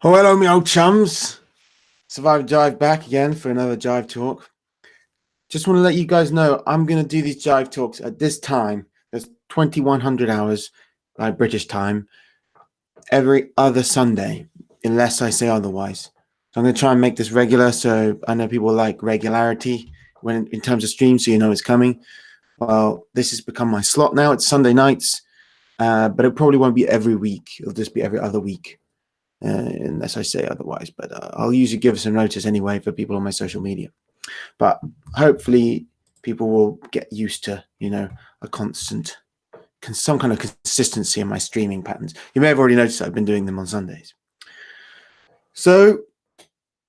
Oh, hello, me old chums. Survivor Jive back again for another Jive Talk. Just want to let you guys know I'm going to do these Jive Talks at this time. There's 2100 hours by British time every other Sunday, unless I say otherwise. So I'm going to try and make this regular. So I know people like regularity when in terms of streams, so you know it's coming. Well, this has become my slot now. It's Sunday nights, but it probably won't be every week. It'll just be every other week. Unless I say otherwise, but I'll usually give some notice anyway for people on my social media. But hopefully people will get used to, a constant, some kind of consistency in my streaming patterns. You may have already noticed I've been doing them on Sundays. So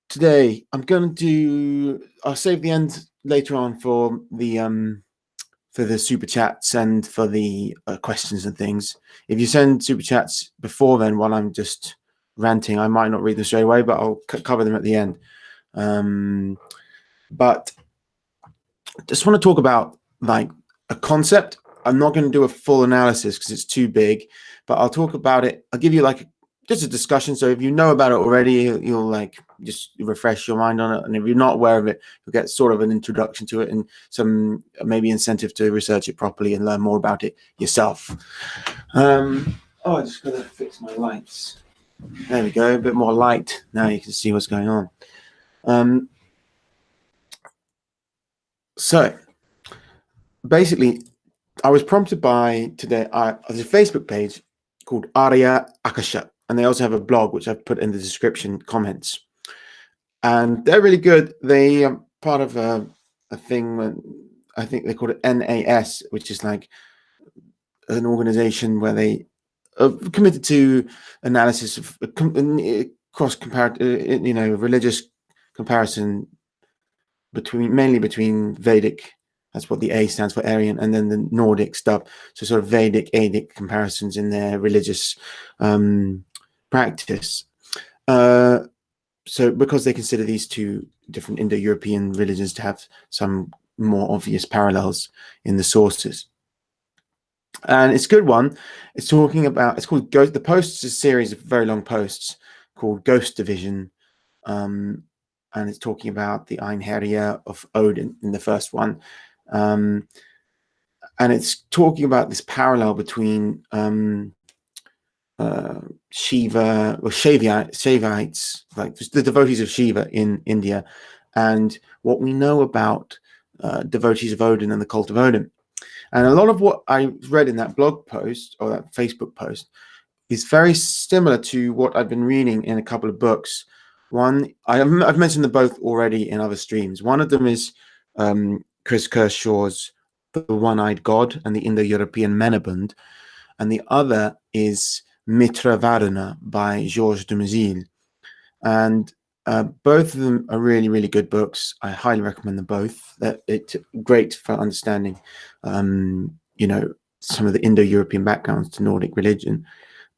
today I'm going to I'll save the end later on for the super chats and for the questions and things. If you send super chats before then, while I'm just ranting, I might not read them straight away, but I'll cover them at the end. But just want to talk about like a concept. I'm not going to do a full analysis because it's too big, but I'll talk about it. I'll give you just a discussion. So if you know about it already, you'll like just refresh your mind on it. And if you're not aware of it, you'll get sort of an introduction to it and some maybe incentive to research it properly and learn more about it yourself. I just got to fix my lights. There we go, a bit more light. Now you can see what's going on. So basically, I was prompted by today, there's a Facebook page called Arya Akasha, and they also have a blog, which I've put in the description comments. And they're really good. They are part of a thing, I think they call it NAS, which is like an organization where they are committed to analysis of cross-comparative, religious comparison mainly between Vedic, that's what the A stands for, Aryan, and then the Nordic stuff. So sort of Vedic, Adic comparisons in their religious practice. So because they consider these two different Indo-European religions to have some more obvious parallels in the sources. And it's a good one. It's called Ghost. The posts is a series of very long posts called Ghost Division. And it's talking about the einherjar of Odin in the first one. And it's talking about this parallel between Shiva or Shaivites, like the devotees of Shiva in India, and what we know about devotees of Odin and the cult of Odin. And a lot of what I read in that blog post or that Facebook post is very similar to what I've been reading in a couple of books. One, I've mentioned them both already in other streams. One of them is Chris Kershaw's The One-Eyed God and the Indo-European Menabund, and the other is Mitra-Varuna by Georges Dumezil. And both of them are really, really good books. I highly recommend them both. It's great for understanding, some of the Indo-European backgrounds to Nordic religion.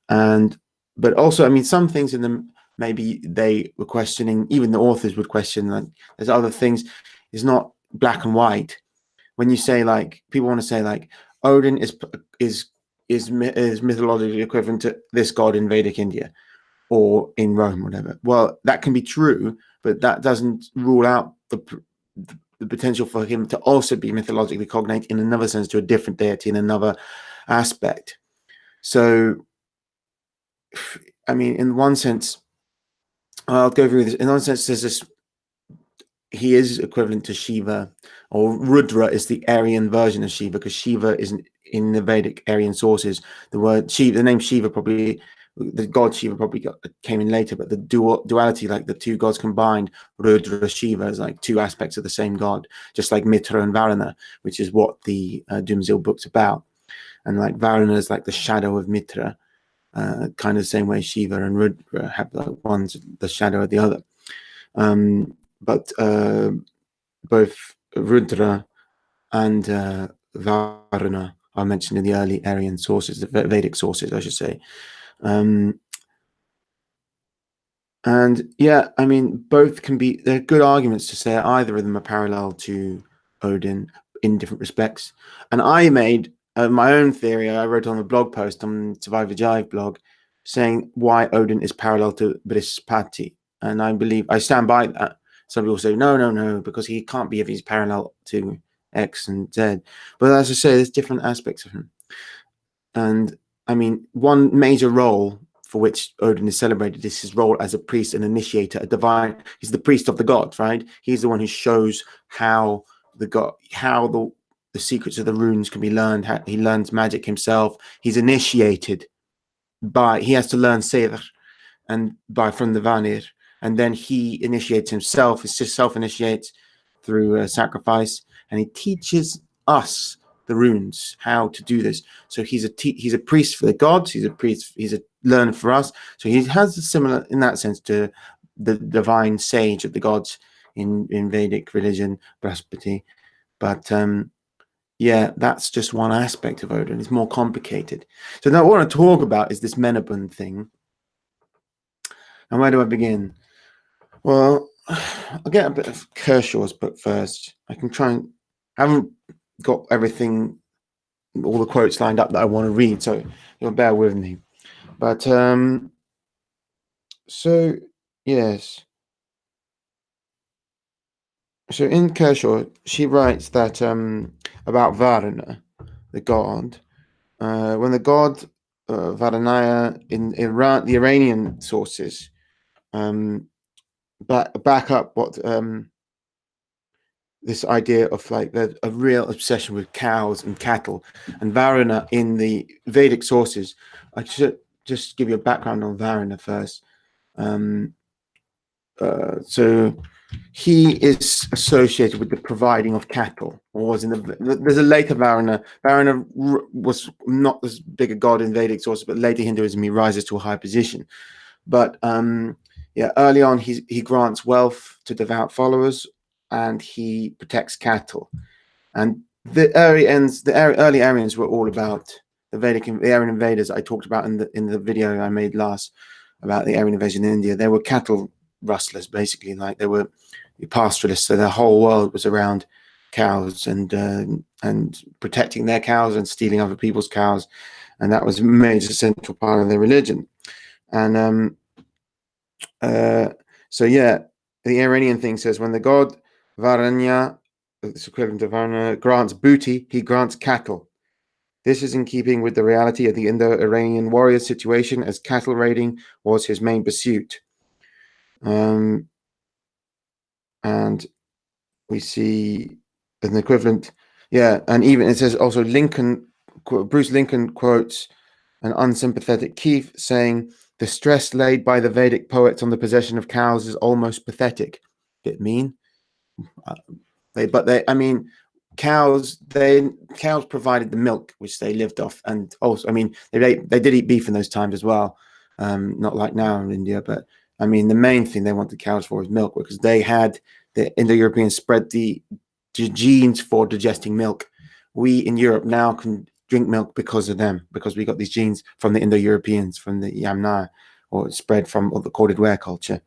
But also, I mean, some things in them, maybe they were questioning, even the authors would question, like, there's other things. It's not black and white. When you say, like, people want to say, like, Odin is mythologically equivalent to this god in Vedic India or in Rome, whatever. Well, that can be true, but that doesn't rule out the potential for him to also be mythologically cognate in another sense to a different deity in another aspect. So, I mean, in one sense, I'll go through this. In one sense, there's this. He is equivalent to Shiva, or Rudra is the Aryan version of Shiva, because Shiva isn't in the Vedic Aryan sources. The word Shiva, the name Shiva probably, the god Shiva probably came in later, but the duality, like the two gods combined, Rudra, Shiva, is like two aspects of the same god, just like Mitra and Varuna, which is what the Dumezil book's about. And like Varuna is like the shadow of Mitra, kind of the same way Shiva and Rudra have like one's the shadow of the other. But both Rudra and Varuna are mentioned in the early Aryan sources, the Vedic sources, I should say. And yeah, I mean, both they're good arguments to say either of them are parallel to Odin in different respects. And I made my own theory. I wrote on a blog post on Survivor Jive blog saying why Odin is parallel to Brhaspati. And I stand by that. Some people say, no, because he can't be if he's parallel to X and Z. But as I say, there's different aspects of him. And I mean, one major role for which Odin is celebrated is his role as a priest, an initiator, a divine. He's the priest of the gods, right? He's the one who shows how the secrets of the runes can be learned. How he learns magic himself. He's initiated he has to learn Seir from the Vanir, and then he initiates himself. He just self-initiates through sacrifice, and he teaches us the runes how to do this. So he's a priest for the gods. He's a priest. He's a learner for us. So he has a similar in that sense to the divine sage of the gods in Vedic religion, Brhaspati. But yeah, that's just one aspect of Odin. It's more complicated. So now what I want to talk about is this Menabund thing. And where do I begin? Well, I'll get a bit of Kershaw's book first. I can try and I haven't got everything, all the quotes lined up that I want to read, so you'll bear with me. But so yes. So in Kershaw, she writes that about Varuna, the god. When the god Varunaya in Iran, the Iranian sources, back up what this idea of like a real obsession with cows and cattle, and Varuna in the Vedic sources. I should just give you a background on Varuna first. So he is associated with the providing of cattle, or was in there's a later Varuna. Varuna was not as big a god in Vedic sources, but later Hinduism he rises to a high position. But yeah, early on he grants wealth to devout followers, and he protects cattle. And the early Aryans were all about the Aryan invaders I talked about in the video I made last about the Aryan invasion in India. They were cattle rustlers, basically, like they were pastoralists. So their whole world was around cows and protecting their cows and stealing other people's cows, and that was a major central part of their religion. And so yeah, the Iranian thing says when the god Varanya, it's equivalent to Varuna, grants booty, he grants cattle. This is in keeping with the reality of the Indo-Iranian warrior situation, as cattle raiding was his main pursuit. And we see an equivalent, yeah, and even it says also Bruce Lincoln quotes an unsympathetic Keith saying, "The stress laid by the Vedic poets on the possession of cows is almost pathetic." Bit mean. I mean, cows provided the milk which they lived off, and also, I mean, they did eat beef in those times as well, not like now in India, but I mean, the main thing they wanted cows for was milk, because they had the Indo-Europeans spread the genes for digesting milk. We in Europe now can drink milk because of them, because we got these genes from the Indo-Europeans, from the Yamna, or spread from the corded ware culture.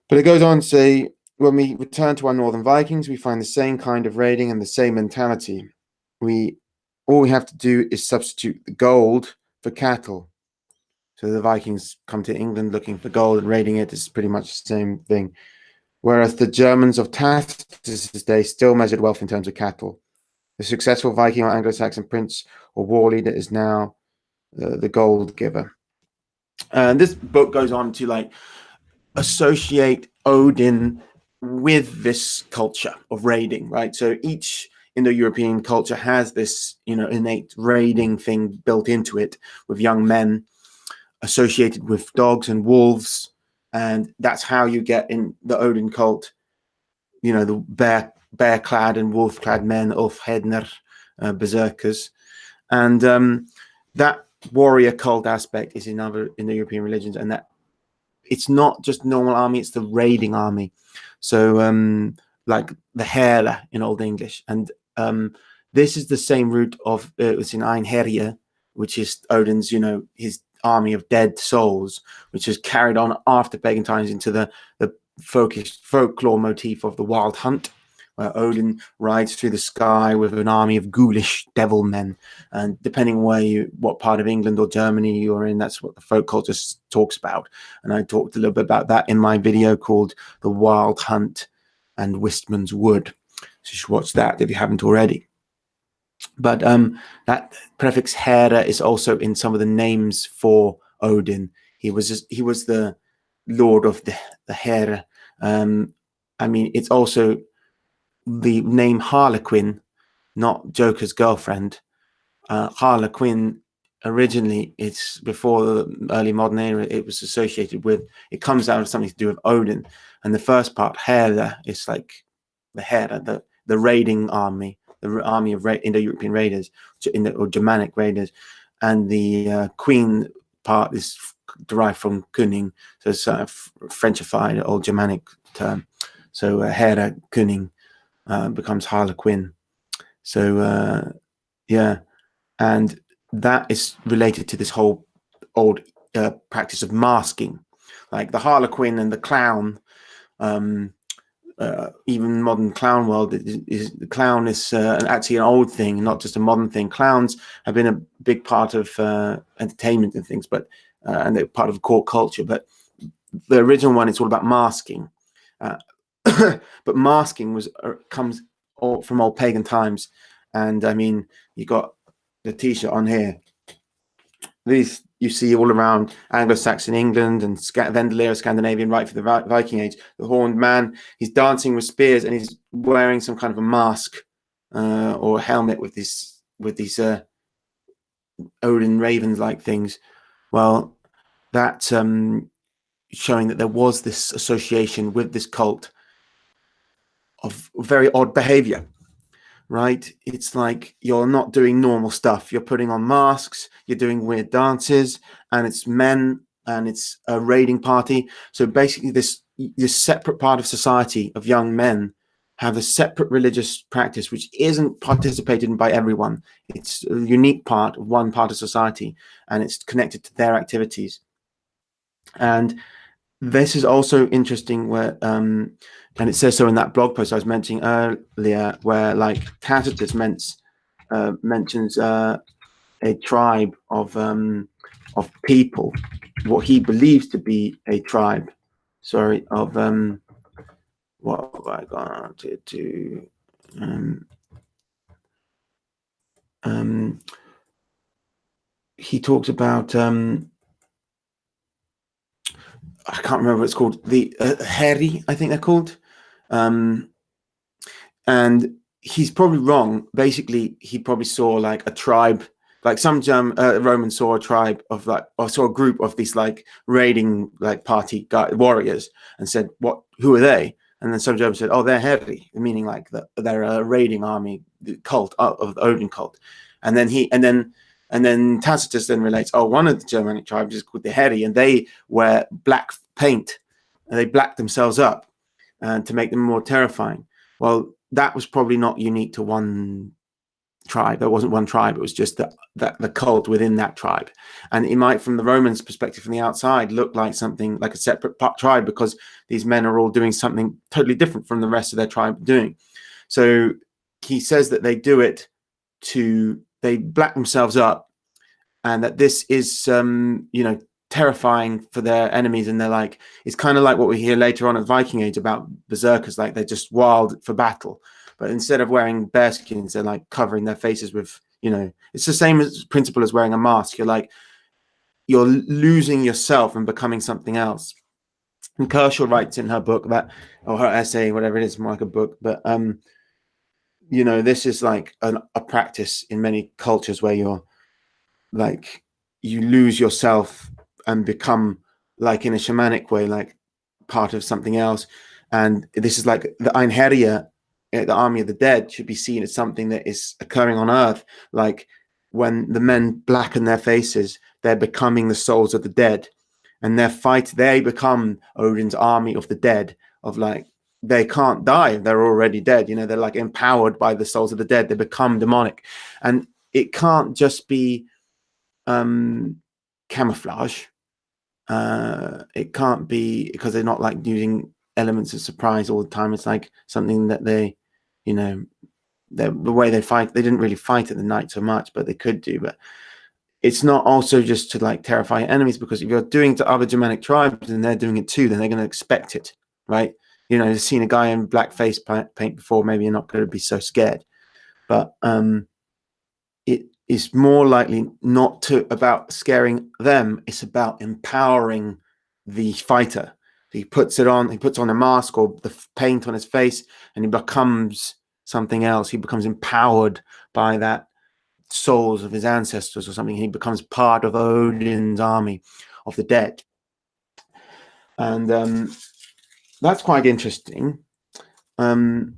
But it goes on to say, when we return to our northern Vikings, we find the same kind of raiding and the same mentality. All we have to do is substitute the gold for cattle. So the Vikings come to England looking for gold and raiding it. It's pretty much the same thing. Whereas the Germans of Tacitus's day still measured wealth in terms of cattle. The successful Viking or Anglo-Saxon prince or war leader is now the gold giver. And this book goes on to like associate Odin with this culture of raiding, right? So each Indo-European culture has this, innate raiding thing built into it, with young men associated with dogs and wolves, and that's how you get in the Odin cult, the bear-clad and wolf-clad men, Ulfhedner, berserkers, and that warrior cult aspect is in other Indo-European religions, and that it's not just normal army, it's the raiding army. So like the Hera in Old English. And this is the same root of it's in einherjar, which is Odin's, his army of dead souls, which is carried on after pagan times into the folklore motif of the wild hunt, where Odin rides through the sky with an army of ghoulish devil men. And depending what part of England or Germany you're in, that's what the folk culture talks about. And I talked a little bit about that in my video called The Wild Hunt and Wistman's Wood. So you should watch that if you haven't already. But that prefix Hera is also in some of the names for Odin. He was the lord of the Hera. I mean, it's also the name Harlequin, not Joker's girlfriend. Harlequin originally, it's before the early modern era, it was associated with, it comes out of something to do with Odin. And the first part, Hera, is like the Hera, the raiding army, the army of Indo-European raiders, or Germanic raiders. And the queen part is derived from Kuning, so it's a Frenchified old Germanic term. So Hera Kuning becomes Harlequin. So yeah, and that is related to this whole old practice of masking, like the Harlequin and the clown. Even modern clown world, the clown is actually an old thing, not just a modern thing. Clowns have been a big part of entertainment and things, but and they're part of core culture. But the original one, it's all about masking. But masking comes from old pagan times, and I mean, you got the T-shirt on here. These you see all around Anglo-Saxon England and Vendelier, Scandinavian, right for the Viking Age. The horned man, he's dancing with spears and he's wearing some kind of a mask or a helmet with these Odin ravens-like things. Well, that's showing that there was this association with this cult of very odd behavior. Right? It's like you're not doing normal stuff. You're putting on masks, you're doing weird dances, and it's men, and it's a raiding party. So basically this separate part of society of young men have a separate religious practice which isn't participated in by everyone. It's a unique part of one part of society, and it's connected to their activities. And this is also interesting where and it says so in that blog post I was mentioning earlier, where like Tacitus mentions a tribe of people, what he believes to be a tribe. Sorry, of what have I gone to he talks about I can't remember what it's called, the Heri, I think they're called. And he's probably wrong. Basically, he probably saw like a tribe, like some Romans saw a tribe of like, or saw a group of these like raiding like party warriors and said, who are they? And then some Germans said, oh, they're Heri, meaning like they're a raiding army, the cult of the Odin cult. And then Tacitus then relates, oh, one of the Germanic tribes is called the Heri, and they wear black paint, and they black themselves up to make them more terrifying. Well, that was probably not unique to one tribe. There wasn't one tribe. It was just the cult within that tribe. And it might, from the Romans' perspective, from the outside, look like something like a separate tribe, because these men are all doing something totally different from the rest of their tribe doing. So he says that they do it they black themselves up, and that this is terrifying for their enemies. And they're like, it's kind of like what we hear later on at Viking Age about berserkers, like they're just wild for battle, but instead of wearing bearskins, they're like covering their faces with, it's the same principle as wearing a mask. You're losing yourself and becoming something else. And Kershaw writes in her book that, or her essay, whatever it is, more like a book, but this is like a practice in many cultures where you're like, you lose yourself and become, like in a shamanic way, like part of something else. And this is like the einherjar, the army of the dead, should be seen as something that is occurring on earth. Like when the men blacken their faces, they're becoming the souls of the dead, and they become Odin's army of the dead, of like, they can't die, they're already dead, they're like empowered by the souls of the dead, they become demonic. And it can't just be camouflage. It can't be because they're not like using elements of surprise all the time. It's like something that they you know, the way they fight, they didn't really fight at the night so much, but they could do. But it's not also just to like terrify enemies, because if you're doing it to other Germanic tribes and they're doing it too, then they're going to expect it, right? You know, you've seen a guy in black face paint before, maybe you're not going to be so scared. But it is more likely not about scaring them. It's about empowering the fighter. He puts on a mask or the paint on his face, and he becomes something else. He becomes empowered by that souls of his ancestors or something. He becomes part of Odin's army of the dead. And that's quite interesting. And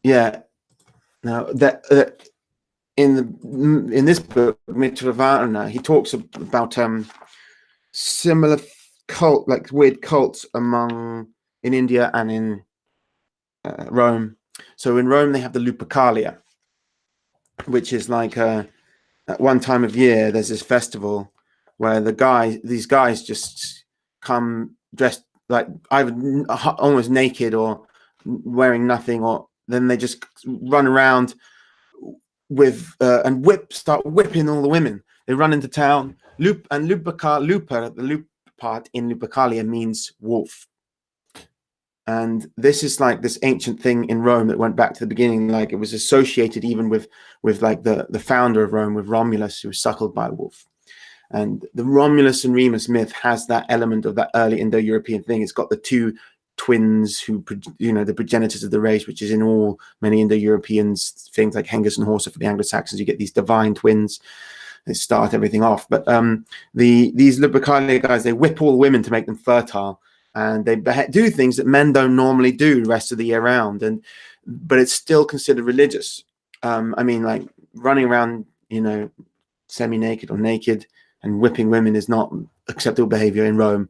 yeah, now that in this book, Mitra-Varuna, he talks about similar weird cults in India and in Rome. So in Rome, they have the lupercalia, which is like at one time of year, there's this festival where these guys just come dressed like either almost naked or wearing nothing, or then they just run around with and start whipping all the women. They run into town. The loop part in lupercalia means wolf. And this is like this ancient thing in Rome that went back to the beginning. Like it was associated even with like the founder of Rome, with Romulus, who was suckled by a wolf. And the Romulus and Remus myth has that element of that early Indo-European thing. It's got the two twins who, the progenitors of the race, which is in many Indo-Europeans things like Hengist and Horsa for the Anglo-Saxons. You get these divine twins that start everything off. But these lupercalia guys, they whip all the women to make them fertile. And they do things that men don't normally do the rest of the year round, but it's still considered religious. I mean, like running around, semi-naked or naked and whipping women is not acceptable behavior in Rome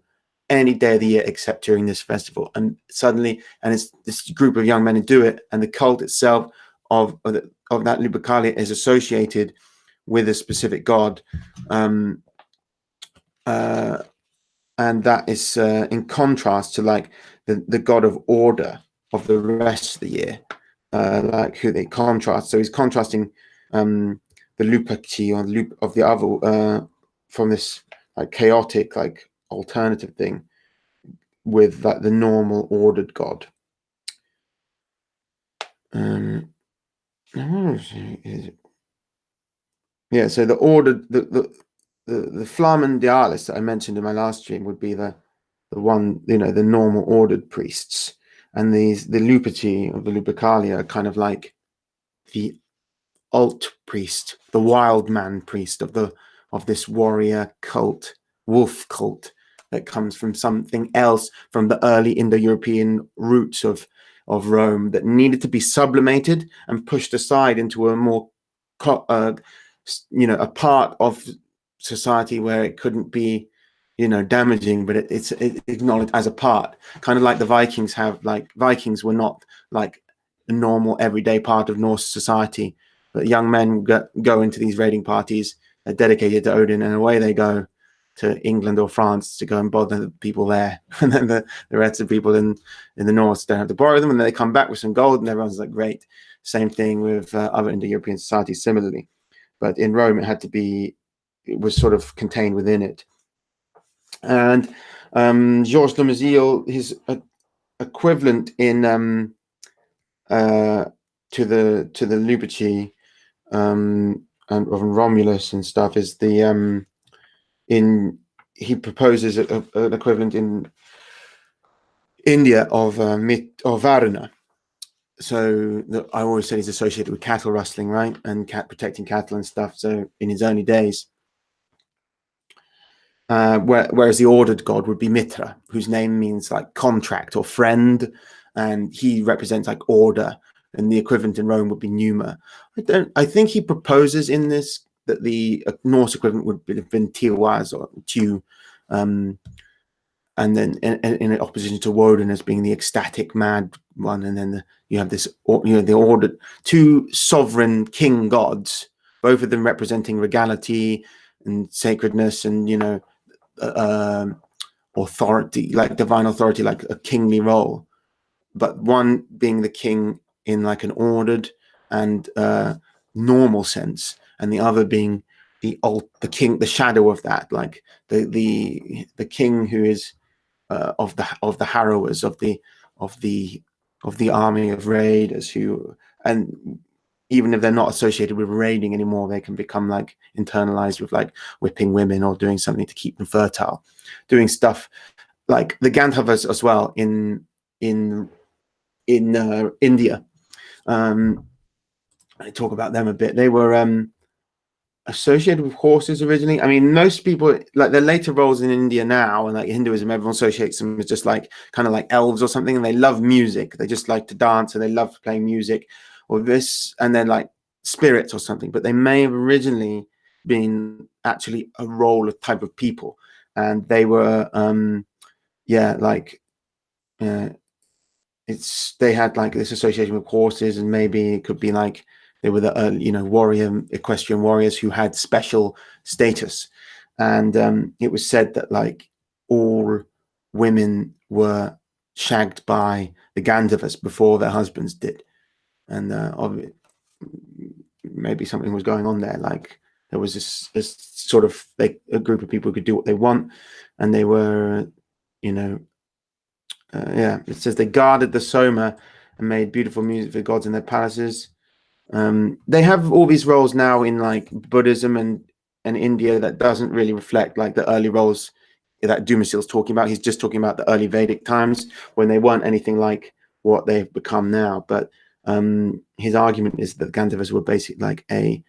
any day of the year except during this festival. And it's this group of young men who do it, and the cult itself of that lupercalia is associated with a specific god. And that is in contrast to like the god of order of the rest of the year, like who they contrast. So he's contrasting the luperci or loop of the other from this like chaotic, like alternative thing with like the normal ordered god. Yeah, so the ordered the Flamen Dialis that I mentioned in my last stream would be the one, the normal ordered priests, and the luperci of the lupercalia are kind of like the alt priest, the wild man priest of this warrior cult, wolf cult that comes from something else, from the early Indo-European roots of Rome that needed to be sublimated and pushed aside into a more a part of society where it couldn't be damaging, but it's acknowledged as a part, kind of like the Vikings have. Like Vikings were not like a normal everyday part of Norse society, but young men go into these raiding parties dedicated to Odin, and away they go to England or France to go and bother the people there, and then the rest of the people in the North don't have to borrow them, and then they come back with some gold, and everyone's like, great. Same thing with other Indo-European societies similarly, but in Rome it was sort of contained within it. And Georges Dumezil, his equivalent in to the luperci and of Romulus and stuff is the he proposes an equivalent in India of Varuna. So I always said he's associated with cattle rustling, right, and protecting cattle and stuff. So in his early days. Whereas the ordered god would be Mitra, whose name means like contract or friend, and he represents like order, and the equivalent in Rome would be Numa. I think he proposes in this that the Norse equivalent would have been Tiwaz or Tu, and then in opposition to Woden as being the ecstatic mad one, and then you have this the ordered two sovereign king gods, both of them representing regality and sacredness and authority, like divine authority, like a kingly role. but one being the king in like an ordered and normal sense, and the other being the king, the shadow of that, like the king who is of the harrowers, of the army of raiders, who, and even if they're not associated with raiding anymore, they can become like internalized with like whipping women or doing something to keep them fertile, doing stuff like the Gandharvas as well in India. I talk about them a bit. They were associated with horses originally. I mean, most people, like their later roles in India now, and like Hinduism, everyone associates them as just like kind of like elves or something, and they love music. They just like to dance, and they love playing music, or this, and they're like spirits or something. But they may have originally been actually a role, a type of people, and they were, like. They had like this association with horses, and maybe it could be like they were the equestrian warriors who had special status, and it was said that like all women were shagged by the Gandharvas before their husbands did, and maybe something was going on there. Like there was this sort of a group of people who could do what they want, and they were, it says they guarded the Soma and made beautiful music for gods in their palaces. They have all these roles now in like Buddhism and India that doesn't really reflect like the early roles that Dumezil is talking about. He's just talking about the early Vedic times when they weren't anything like what they've become now. But his argument is that the Gandharvas were basically like a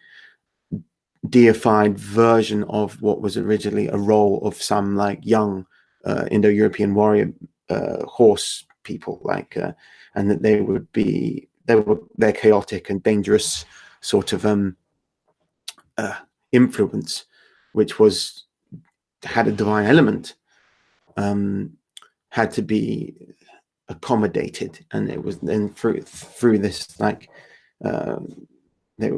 deified version of what was originally a role of some like young Indo-European warrior horse people, like, and that they're chaotic and dangerous sort of influence, which had a divine element, had to be accommodated, and it was then through this like they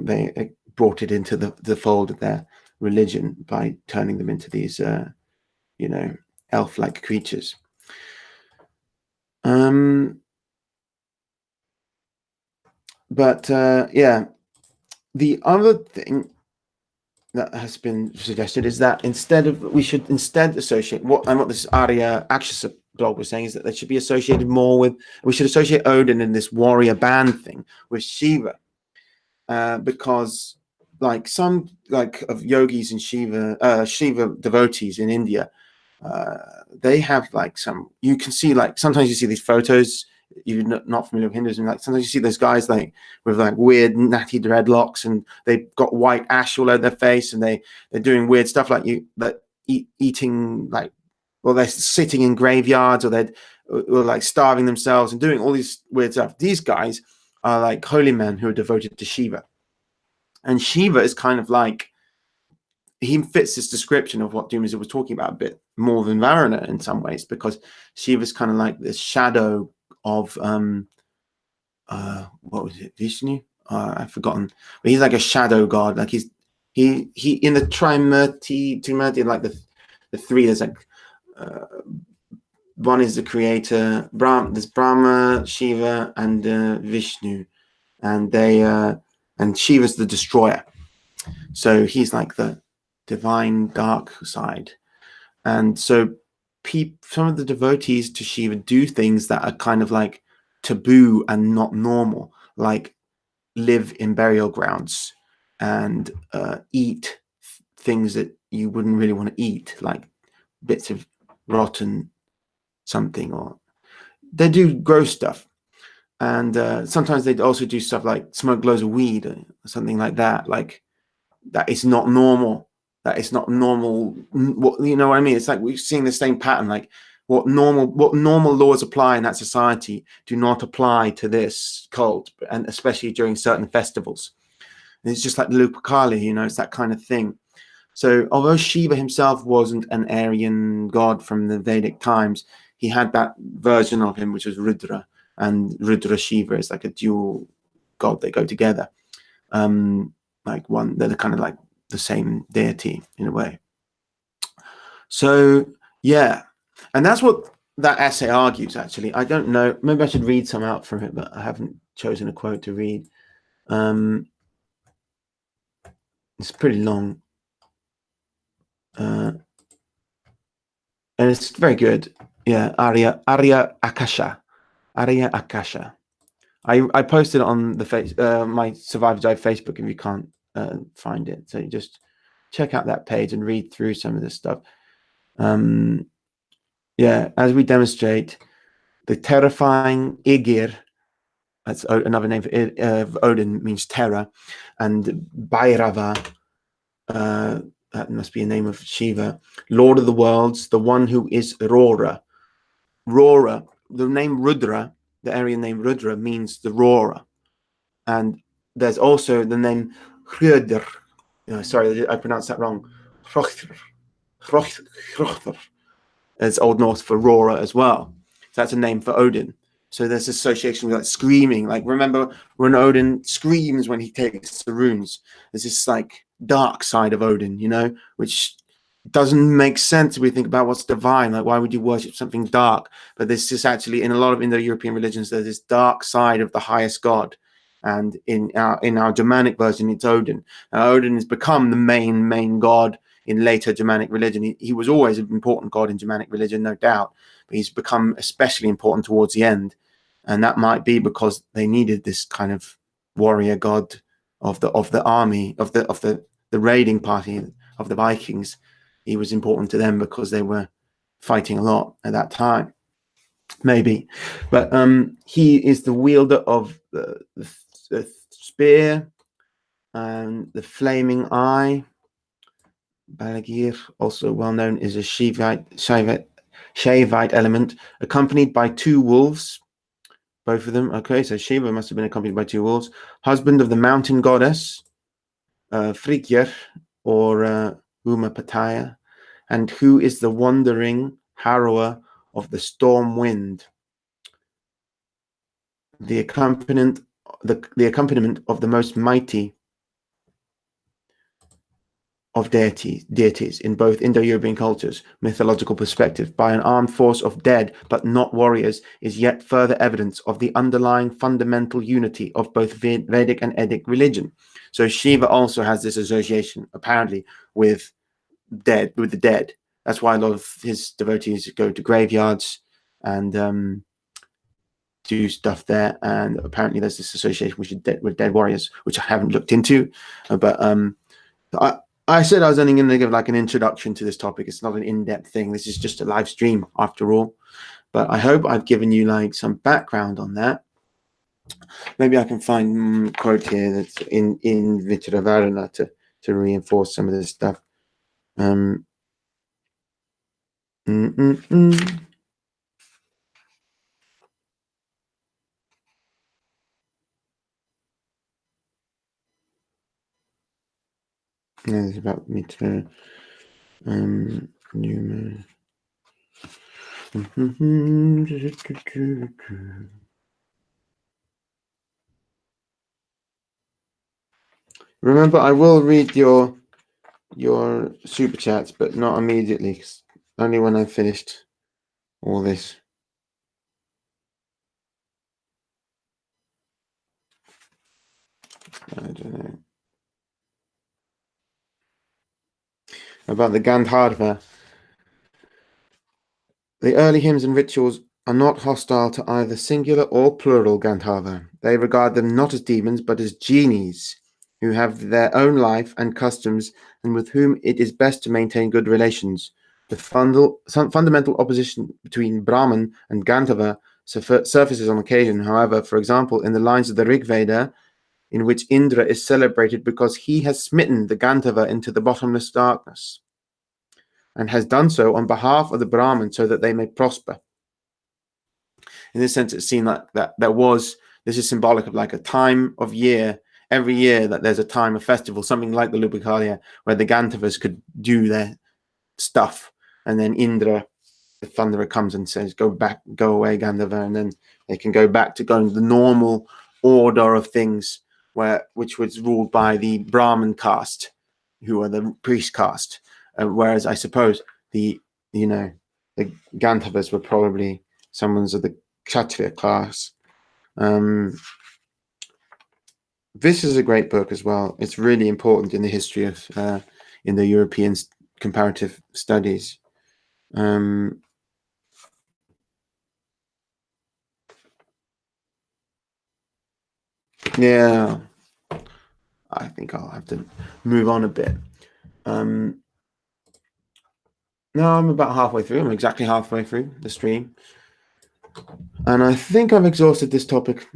brought it into the fold of their religion by turning them into these elf-like creatures. But the other thing that has been suggested is that we should associate what this Arya Akshasa blog was saying, is that they should be associated more with, we should associate Odin in this warrior band thing with Shiva, because like some like of yogis and Shiva devotees in India, they have like you can see like sometimes you see these photos, you're not familiar with Hinduism, like sometimes you see those guys like with like weird natty dreadlocks, and they've got white ash all over their face, and they're doing weird stuff like eating like, well, they're sitting in graveyards, or they're like starving themselves and doing all these weird stuff. These guys are like holy men who are devoted to Shiva, and Shiva is kind of like, he fits this description of what Dumezil was talking about a bit more than Varuna in some ways, because Shiva's kind of like this shadow of what was it, Vishnu? I've forgotten, but he's like a shadow god. Like he in the Trimurti, like the three. There's like one is the creator. There's Brahma, Shiva, and Vishnu, and and Shiva's the destroyer. So he's like the divine dark side, and so some of the devotees to Shiva do things that are kind of like taboo and not normal, like live in burial grounds and eat things that you wouldn't really want to eat, like bits of rotten something, or they do gross stuff. And sometimes they also do stuff like smoke loads of weed or something like that. Like that is not normal. That is not normal. You know what I mean? It's like we've seen the same pattern. Like what normal laws apply in that society do not apply to this cult, and especially during certain festivals. And it's just like the lupercalia, it's that kind of thing. So although Shiva himself wasn't an Aryan god from the Vedic times, he had that version of him, which was Rudra, and Rudra Shiva is like a dual god. They go together. Like they're kind of like the same deity in a way. So yeah, and that's what that essay argues, actually. I don't know. Maybe I should read some out from it, but I haven't chosen a quote to read. It's pretty long. And it's very good. Yeah, Arya Akasha. Arya Akasha. I posted it on the my Survivor Jive Facebook if you can't find it. So you just check out that page and read through some of this stuff. Yeah, as we demonstrate, the terrifying Igir, that's another name for Odin, means terror, and Bhairava, that must be a name of Shiva, Lord of the worlds, the one who is Rora. Rora, the name Rudra, the Aryan name Rudra, means the roarer. And there's also the name Hrödr. Sorry, I pronounced that wrong. Hrödr. It's Old Norse for roarer as well. So that's a name for Odin. So there's association with like screaming. Like remember when Odin screams when he takes the runes? There's this like dark side of Odin, you know, which doesn't make sense if we think about what's divine. Like why would you worship something dark? But this is actually in a lot of Indo-European religions, there's this dark side of the highest god. And in our Germanic version, it's Odin. Now, Odin has become the main god in later Germanic religion. He was always an important god in Germanic religion, no doubt, but he's become especially important towards the end. And that might be because they needed this kind of warrior god of the army, of the raiding party of the Vikings. He was important to them because they were fighting a lot at that time. Maybe, but he is the wielder of the spear and the flaming eye. Balagir, also well known, is a Shivite element, accompanied by two wolves. Both of them. Okay, so Shiva must have been accompanied by two wolves. Husband of the mountain goddess, Frigir, or Umapataya, and who is the wandering harrower of the storm wind. The accompaniment of the most mighty of deities in both Indo-European cultures, mythological perspective, by an armed force of dead but not warriors, is yet further evidence of the underlying fundamental unity of both Vedic and Edic religion. So Shiva also has this association, apparently, with the dead. That's why a lot of his devotees go to graveyards and do stuff there. And apparently, there's this association with dead warriors, which I haven't looked into, but I said I was only going to give like an introduction to this topic. It's not an in-depth thing. This is just a live stream after all. But I hope I've given you like some background on that. Maybe I can find a quote here that's in Mitra-Varuna to reinforce some of this stuff. Yeah, it's about Mitra. Remember, I will read your super chats, but not immediately. Only when I've finished all this. I don't know. About the Gandharva. The early hymns and rituals are not hostile to either singular or plural Gandharva. They regard them not as demons, but as genies, who have their own life and customs, and with whom it is best to maintain good relations. The fundamental opposition between Brahman and Gandharva surfaces on occasion, however, for example, in the lines of the Rig Veda, in which Indra is celebrated because he has smitten the Gandharva into the bottomless darkness, and has done so on behalf of the Brahmin so that they may prosper. In this sense, it seemed like that this is symbolic of like a time of year, every year that there's a time of festival, something like the lupercalia, where the Gandharvas could do their stuff, and then Indra, the thunderer, comes and says, go away, Gandharva, and then they can go back to going the normal order of things, which was ruled by the Brahmin caste, who are the priest caste. Whereas I suppose the the Gandharvas were probably someone's of the Kshatriya class. This is a great book as well. It's really important in the history of Indo-European comparative studies. Yeah, I think I'll have to move on a bit. No, I'm about halfway through. I'm exactly halfway through the stream. And I think I've exhausted this topic.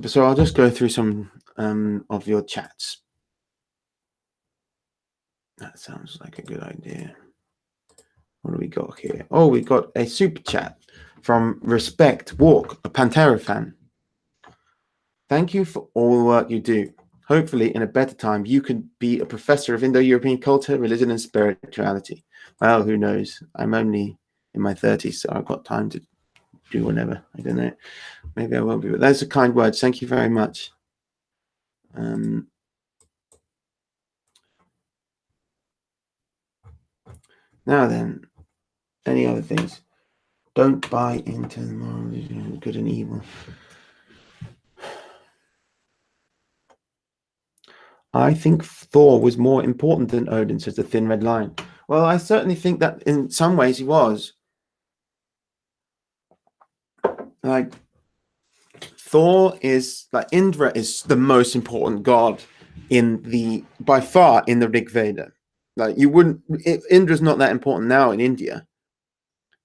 So I'll just go through some of your chats. That sounds like a good idea. What do we got here? Oh, we got a super chat from Respect Walk, a Pantera fan. Thank you for all the work you do. Hopefully, in a better time, you can be a professor of Indo-European culture, religion, and spirituality. Well, who knows? I'm only in my 30s, so I've got time to do whatever. I don't know. Maybe I won't be. But those are kind words. Thank you very much. Now then, any other things? Don't buy into the moral good and evil. I think Thor was more important than Odin, says the Thin Red Line. Well, I certainly think that in some ways he was. Like, Thor is, like, Indra is the most important god by far in the Rig Veda. Like, Indra's not that important now in India.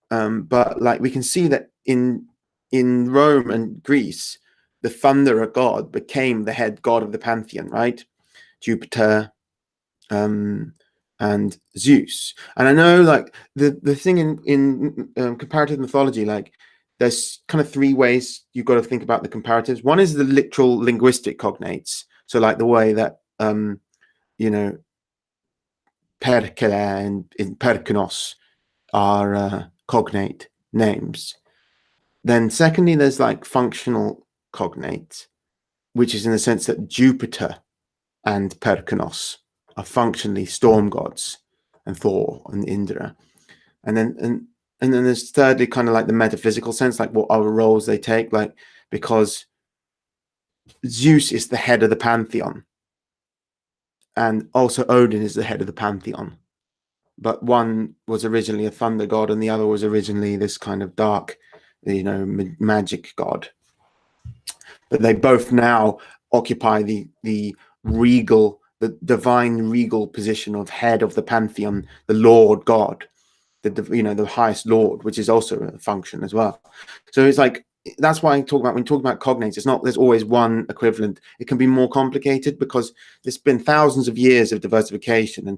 But like we can see that in Rome and Greece, the thunderer god became the head god of the pantheon, right? Jupiter, and Zeus. And I know, like, the thing in comparative mythology, like, there's kind of three ways you've got to think about the comparatives. One is the literal linguistic cognates, so like the way that perkele and in perkinos are cognate names. Then secondly, there's like functional cognates, which is in the sense that Jupiter and Perkinos are functionally storm gods, and Thor and Indra. And then there's thirdly kind of like the metaphysical sense, like what other roles they take, like, because Zeus is the head of the pantheon, and also Odin is the head of the pantheon. But one was originally a thunder god, and the other was originally this kind of dark, magic god. But they both now occupy the regal, the divine regal position of head of the pantheon, the Lord God, the highest Lord, which is also a function as well. So it's like, that's why when you talk about cognates, it's not there's always one equivalent. It can be more complicated because there's been thousands of years of diversification, and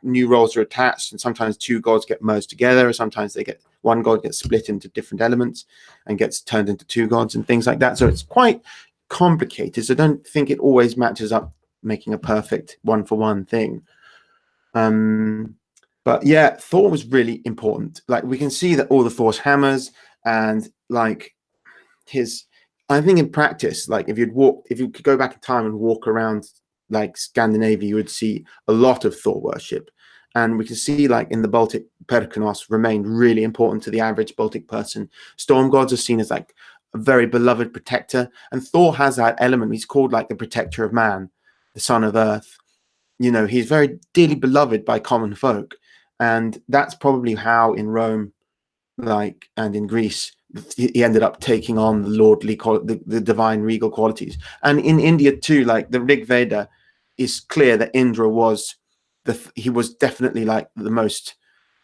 new roles are attached, and sometimes two gods get merged together, or sometimes one god gets split into different elements and gets turned into two gods and things like that. So it's quite complicated. So I don't think it always matches up making a perfect one-for-one thing. But yeah, Thor was really important. Like, we can see that all the Thor's hammers, and like I think in practice, like if you could go back in time and walk around like Scandinavia, you would see a lot of Thor worship. And we can see, like, in the Baltic, Perkinos remained really important to the average Baltic person. Storm gods are seen as like a very beloved protector, and Thor has that element. He's called like the protector of man, the son of earth. He's very dearly beloved by common folk, and that's probably how in Rome, like, and in Greece, he ended up taking on the lordly, the divine regal qualities. And in India too, like the Rig Veda is clear that Indra was he was definitely like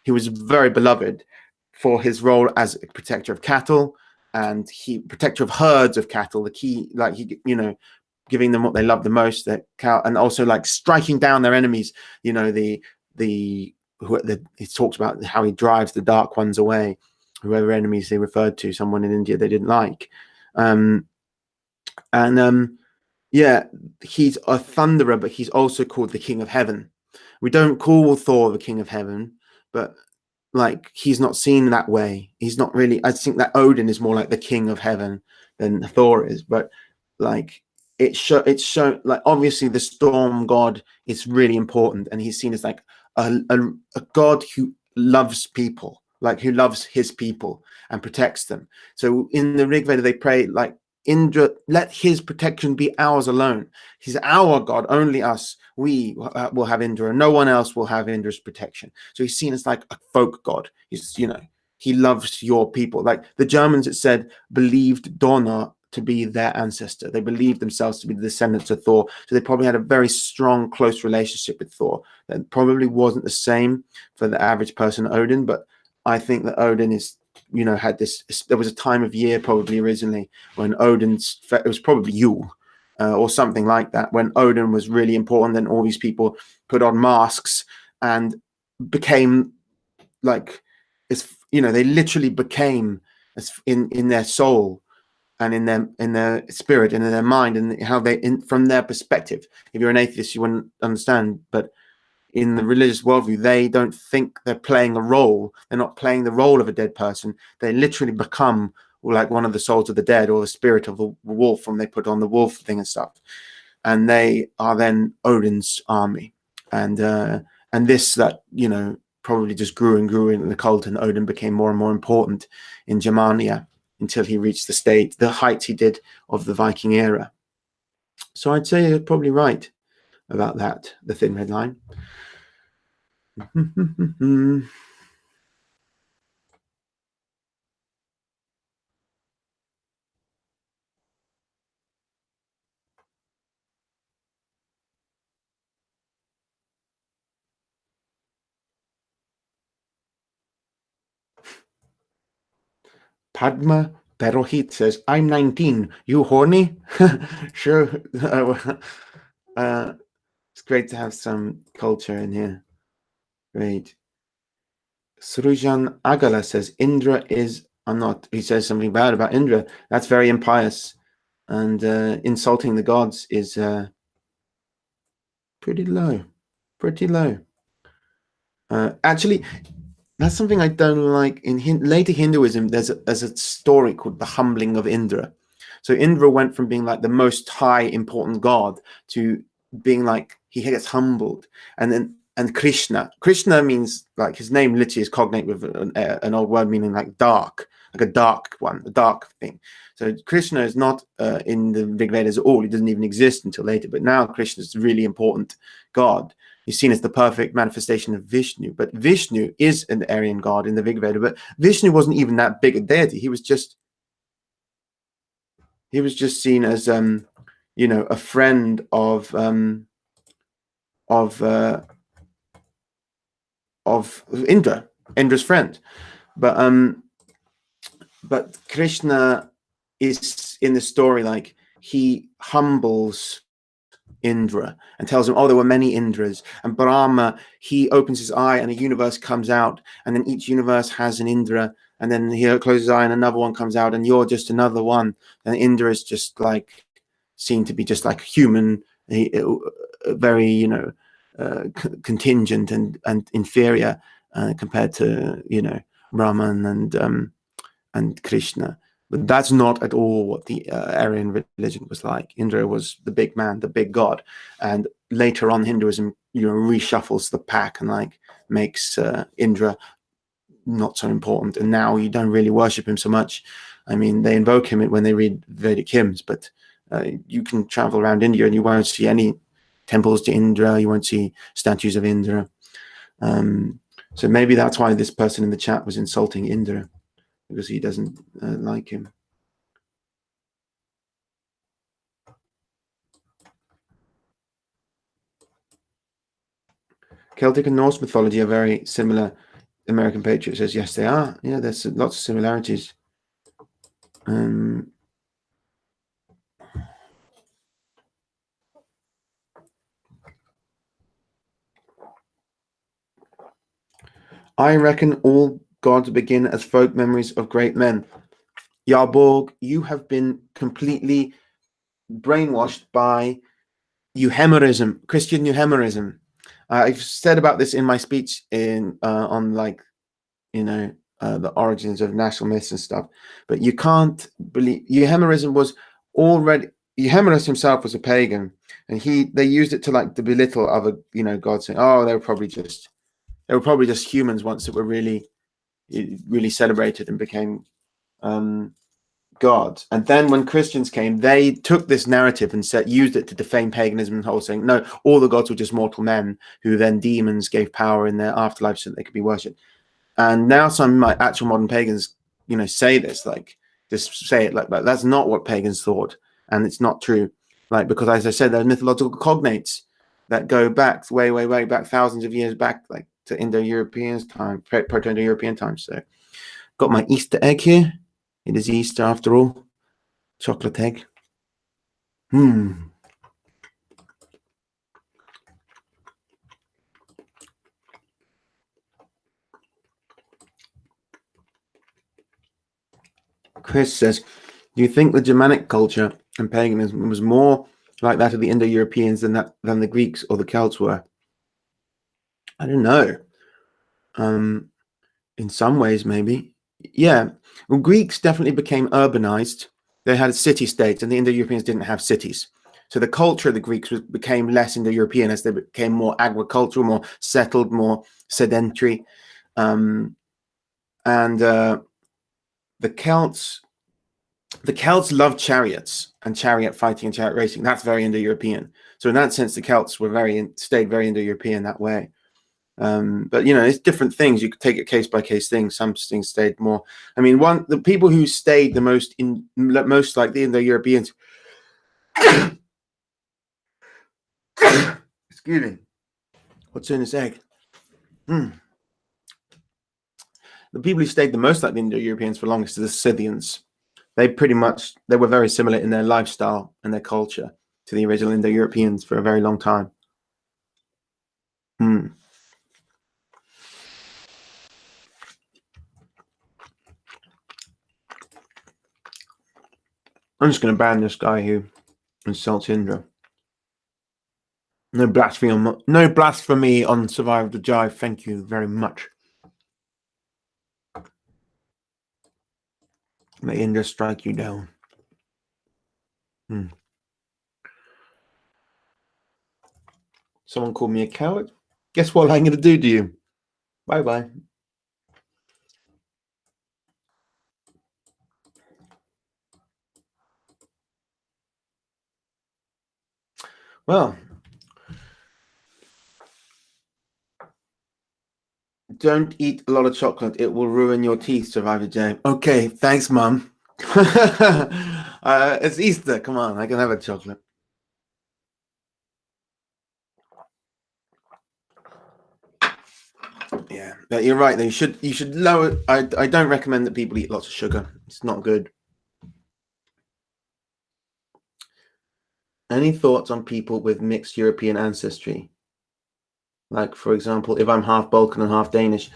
he was very beloved for his role as a protector of cattle, and protector of herds of cattle, the key, like, giving them what they love the most, that cow, and also like striking down their enemies. He talks about how he drives the dark ones away, whoever enemies they referred to, someone in India they didn't like. Yeah, he's a thunderer, but he's also called the King of Heaven. We don't call Thor the King of Heaven, but like, he's not seen that way. He's not really. I think that Odin is more like the King of Heaven than Thor is. But like, it's shown, like, obviously the storm god is really important, and he's seen as like a god who loves people. like who loves his people and protects them. So in the Rig Veda, they pray like, Indra, let his protection be ours alone. He's our God, only us. We will have Indra. No one else will have Indra's protection. So he's seen as like a folk god. He's, you know, he loves your people. Like the Germans, it said, believed Dona to be their ancestor. They believed themselves to be the descendants of Thor. So they probably had a very strong, close relationship with Thor. That probably wasn't the same for the average person, Odin, but I think that Odin is, you know, had this, there was a time of year probably originally when Odin's, it was probably Yule or something like that, when Odin was really important. Then all these people put on masks and became like, it's, you know, they literally became in their soul and in their spirit and in their mind, and how they, from their perspective, if you're an atheist you wouldn't understand, but in the religious worldview, they don't think they're playing a role. They're not playing the role of a dead person. They literally become like one of the souls of the dead, or the spirit of a wolf when they put on the wolf thing and stuff. And they are then Odin's army. And this, that, you know, probably just grew and grew in the cult, and Odin became more and more important in Germania until he reached the heights he did of the Viking era. So I'd say you're probably right about that, the thin red line. Padma Perohit says, I'm 19. You horny? Sure. It's great to have some culture in here. Great. Srujan Agala says, Indra is, I'm not, he says something bad about Indra. That's very impious. And insulting the gods is pretty low. Pretty low. Actually, that's something I don't like. In later Hinduism, there's a story called the Humbling of Indra. So Indra went from being like the most high important god to being like, he gets humbled. And Krishna means, like, his name literally is cognate with an old word meaning like dark, like a dark one, a dark thing. So Krishna is not in the Rig Vedas at all. He doesn't even exist until later. But now Krishna is a really important god. He's seen as the perfect manifestation of Vishnu. But Vishnu is an Aryan god in the Rig Veda. But Vishnu wasn't even that big a deity. He was just seen as you know, a friend of Indra, Indra's friend. But Krishna is in the story, like, he humbles Indra and tells him, oh, there were many Indras. And Brahma, he opens his eye and a universe comes out, and then each universe has an Indra, and then he closes his eye and another one comes out, and you're just another one. And Indra is just like seen to be just like human, very, you know, contingent and inferior compared to, you know, Brahman and Krishna. But that's not at all what the Aryan religion was like. Indra was the big man, the big god, and later on Hinduism, you know, reshuffles the pack and like makes Indra not so important. And now you don't really worship him so much. I mean, they invoke him when they read Vedic hymns, but you can travel around India and you won't see any temples to Indra. You won't see statues of Indra. So maybe that's why this person in the chat was insulting Indra, because he doesn't like him. Celtic and Norse mythology are very similar. American Patriot says, yes, they are. Yeah, there's lots of similarities. I reckon all gods begin as folk memories of great men. Yarborg, you have been completely brainwashed by euhemerism, Christian euhemerism. I've said about this in my speech on, like, you know, the origins of national myths and stuff. But you can't believe euhemerism was already. Euhemerus himself was a pagan, and they used it to like to belittle other, you know, gods, saying, oh, they were probably just humans once that were really really celebrated and became gods. And then when Christians came, they took this narrative and used it to defame paganism and whole, saying, no, all the gods were just mortal men who then demons gave power in their afterlife so that they could be worshipped. And now some actual modern pagans, say this, like, just say it like that. That's not what pagans thought, and it's not true. Like, because as I said, there are mythological cognates that go back way, way, way back, thousands of years back, like to Indo-Europeans time, proto-indo-european times. So, got my Easter egg here. It is Easter after all. Chocolate egg. Chris says, do you think the Germanic culture and paganism was more like that of the Indo-Europeans than the Greeks or the Celts were? I don't know. In some ways, maybe. Yeah. Well, Greeks definitely became urbanized. They had city-states, and the Indo-Europeans didn't have cities. So the culture of the Greeks became less Indo-European as they became more agricultural, more settled, more sedentary. And the Celts loved chariots and chariot fighting and chariot racing. That's very Indo-European. So in that sense, the Celts were stayed very Indo-European that way. But it's different things. You could take it case by case thing. Some things stayed more. I mean, the people who stayed the most like the Indo-Europeans. Excuse me. What's in this egg? The people who stayed the most like the Indo-Europeans for longest are the Scythians. They were very similar in their lifestyle and their culture to the original Indo-Europeans for a very long time. I'm just going to ban this guy who insults Indra. No blasphemy on Survive the Jive. Thank you very much. May Indra strike you down. Someone called me a coward. Guess what I'm going to do to you? Bye-bye. Well, don't eat a lot of chocolate. It will ruin your teeth, Survivor Jay. Okay, thanks, Mum. It's Easter. Come on, I can have a chocolate. Yeah, but you're right. You should lower. I don't recommend that people eat lots of sugar. It's not good. Any thoughts on people with mixed European ancestry? Like, for example, if I'm half Balkan and half Danish